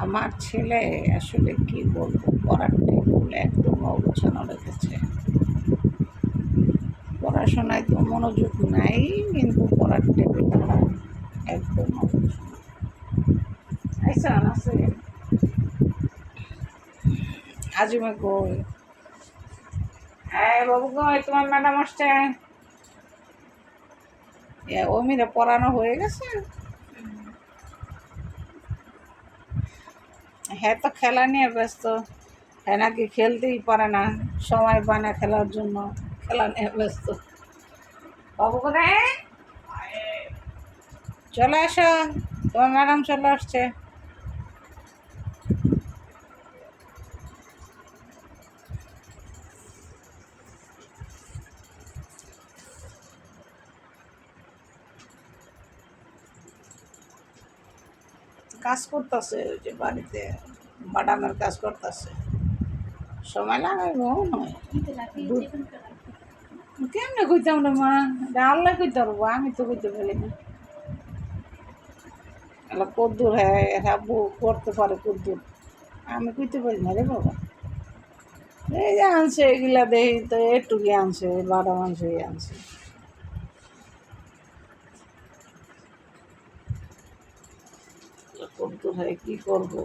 আমার ছেলে আসলে কি বলবো, পড়ার টেবিল একদম অগোছানো রেখেছে। পড়াশোনায় তো মনোযোগ নাই, কিন্তু পড়ার টেবিল একদম অগোছানো। আচ্ছা আছে আজিমে কই? হ্যাঁ বাবু কই, তোমার ম্যাডাম আসছে? অমিরে পড়ানো হয়ে গেছে? হ্যাঁ, তো খেলা নিয়ে ব্যস্ত। হ্যাঁ নাকি খেলতেই পারে না, সময় পায় না খেলার জন্য, খেলা নিয়ে ব্যস্ত। বাবু কোথায়? চলে আসো, তোমার ম্যাডাম চলে আসছে। কাজ করতেছে ওই যে বাড়িতে, বাদামের কাজ করতেছে। সময় লাগে মনে হয়। কেমনে কইতাম রে মা, আল্লাহ কইতে পারবো, আমি তো কইতে পারি না। এলা কদ্দুর হ্যাঁ হাবু করতে পারে কদ্দুর, আমি কইতে পারি না রে বাবা। এই যে আনছে এগুলা দেখি তো, একটুকি আনছে, বাদাম আনছে, আনছে। কদ্দুর হয় কি করবো।